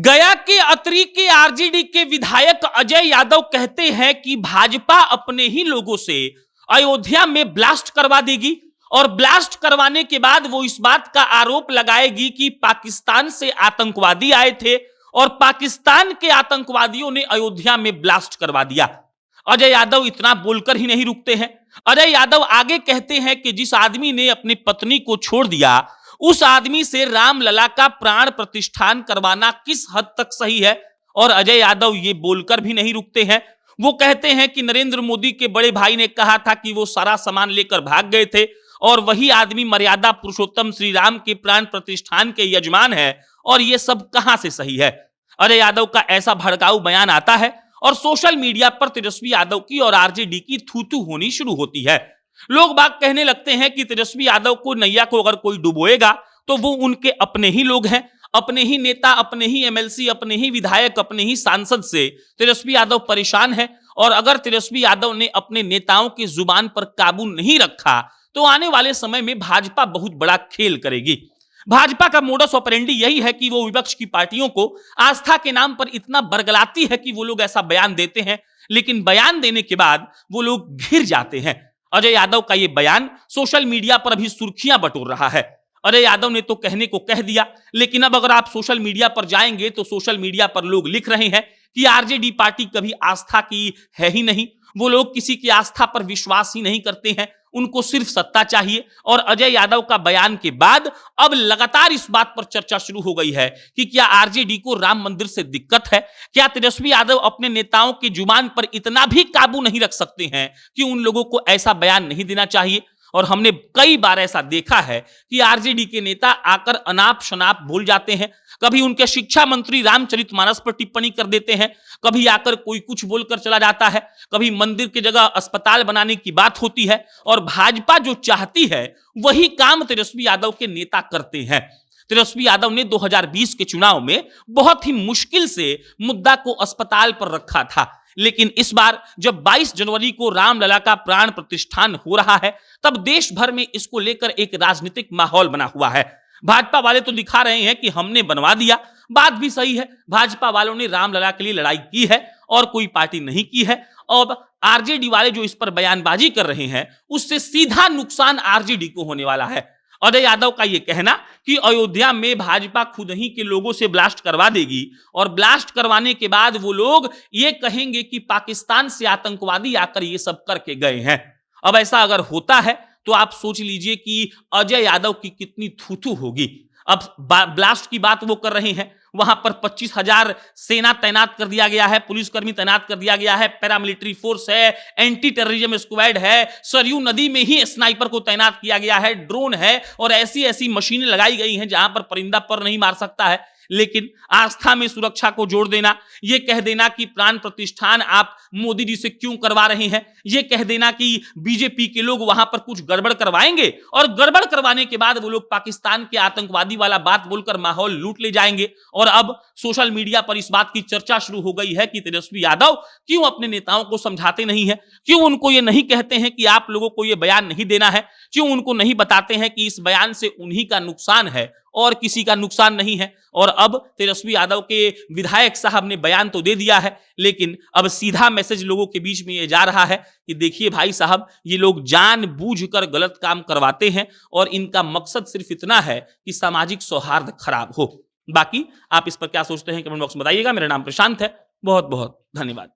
गया के अतरी के आरजेडी के विधायक अजय यादव कहते हैं कि भाजपा अपने ही लोगों से अयोध्या में ब्लास्ट करवा देगी और ब्लास्ट करवाने के बाद वो इस बात का आरोप लगाएगी कि पाकिस्तान से आतंकवादी आए थे और पाकिस्तान के आतंकवादियों ने अयोध्या में ब्लास्ट करवा दिया। अजय यादव इतना बोलकर ही नहीं रुकते हैं। अजय यादव आगे कहते हैं कि जिस आदमी ने अपनी पत्नी को छोड़ दिया उस आदमी से रामलला का प्राण प्रतिष्ठान करवाना किस हद तक सही है। और अजय यादव ये बोलकर भी नहीं रुकते हैं। वो कहते हैं कि नरेंद्र मोदी के बड़े भाई ने कहा था कि वो सारा सामान लेकर भाग गए थे और वही आदमी मर्यादा पुरुषोत्तम श्री राम के प्राण प्रतिष्ठान के यजमान है और ये सब कहां से सही है। अजय यादव का ऐसा भड़काऊ बयान आता है और सोशल मीडिया पर तेजस्वी यादव की और आरजेडी की थू-थू होनी शुरू होती है। लोग बाग कहने लगते हैं कि तेजस्वी यादव को नैया को अगर कोई डुबोएगा तो वो उनके अपने ही लोग हैं, अपने ही नेता, अपने ही एमएलसी, अपने ही विधायक, अपने ही सांसद से तेजस्वी यादव परेशान है। और अगर तेजस्वी यादव ने अपने नेताओं की जुबान पर काबू नहीं रखा तो आने वाले समय में भाजपा बहुत बड़ा खेल करेगी। भाजपा का मोडस ऑपरेंडी यही है कि वो विपक्ष की पार्टियों को आस्था के नाम पर इतना बरगलाती है कि वो लोग ऐसा बयान देते हैं, लेकिन बयान देने के बाद वो लोग घिर जाते हैं। अजय यादव का ये बयान सोशल मीडिया पर अभी सुर्खियां बटोर रहा है। अजय यादव ने तो कहने को कह दिया, लेकिन अब अगर आप सोशल मीडिया पर जाएंगे तो सोशल मीडिया पर लोग लिख रहे हैं कि आरजेडी पार्टी कभी आस्था की है ही नहीं, वो लोग किसी की आस्था पर विश्वास ही नहीं करते हैं, उनको सिर्फ सत्ता चाहिए। और अजय यादव का बयान के बाद अब लगातार इस बात पर चर्चा शुरू हो गई है कि क्या आरजेडी को राम मंदिर से दिक्कत है, क्या तेजस्वी यादव अपने नेताओं की जुबान पर इतना भी काबू नहीं रख सकते हैं कि उन लोगों को ऐसा बयान नहीं देना चाहिए। और हमने कई बार ऐसा देखा है कि आरजेडी के नेता आकर अनाप शनाप भूल जाते हैं, कभी उनके शिक्षा मंत्री रामचरितमानस पर टिप्पणी कर देते हैं, कभी आकर कोई कुछ बोलकर चला जाता है, कभी मंदिर की जगह अस्पताल बनाने की बात होती है और भाजपा जो चाहती है वही काम तेजस्वी यादव के नेता करते हैं। तेजस्वी यादव ने 2020 के चुनाव में बहुत ही मुश्किल से मुद्दा को अस्पताल पर रखा था, लेकिन इस बार जब 22 जनवरी को रामलला का प्राण प्रतिष्ठान हो रहा है तब देश भर में इसको लेकर एक राजनीतिक माहौल बना हुआ है। भाजपा वाले तो दिखा रहे हैं कि हमने बनवा दिया, बात भी सही है, भाजपा वालों ने रामलला के लिए लड़ाई की है और कोई पार्टी नहीं की है। अब आरजेडी वाले जो इस पर बयानबाजी कर रहे हैं उससे सीधा नुकसान आरजेडी को होने वाला है। अजय यादव का यह कहना कि अयोध्या में भाजपा खुद ही के लोगों से ब्लास्ट करवा देगी और ब्लास्ट करवाने के बाद वो लोग ये कहेंगे कि पाकिस्तान से आतंकवादी आकर ये सब करके गए हैं। अब ऐसा अगर होता है तो आप सोच लीजिए कि अजय यादव की कितनी थू-थू होगी। अब ब्लास्ट की बात वो कर रहे हैं, वहां पर 25,000 सेना तैनात कर दिया गया है, पुलिसकर्मी तैनात कर दिया गया है, पैरामिलिट्री फोर्स है, एंटी टेररिज्म स्क्वाड है, सरयू नदी में ही स्नाइपर को तैनात किया गया है, ड्रोन है और ऐसी ऐसी मशीनें लगाई गई हैं जहां पर परिंदा पर नहीं मार सकता है। लेकिन आस्था में सुरक्षा को जोड़ देना, यह कह देना कि प्राण प्रतिष्ठान आप मोदी जी से क्यों करवा रहे हैं, यह कह देना कि बीजेपी के लोग वहां पर कुछ गड़बड़ करवाएंगे और गड़बड़ करवाने के बाद वो लोग पाकिस्तान के आतंकवादी वाला बात बोलकर माहौल लूट ले जाएंगे। और अब सोशल मीडिया पर इस बात की चर्चा शुरू हो गई है कि तेजस्वी यादव क्यों अपने नेताओं को समझाते नहीं है, क्यों उनको ये नहीं कहते हैं कि आप लोगों को यह बयान नहीं देना है, क्यों उनको नहीं बताते हैं कि इस बयान से उन्हीं का नुकसान है और किसी का नुकसान नहीं है। और अब तेजस्वी यादव के विधायक साहब ने बयान तो दे दिया है, लेकिन अब सीधा मैसेज लोगों के बीच में ये जा रहा है कि देखिए भाई साहब, ये लोग जानबूझकर गलत काम करवाते हैं और इनका मकसद सिर्फ इतना है कि सामाजिक सौहार्द खराब हो। बाकी आप इस पर क्या सोचते हैं कमेंट बॉक्स में बताइएगा। मेरा नाम प्रशांत है, बहुत बहुत धन्यवाद।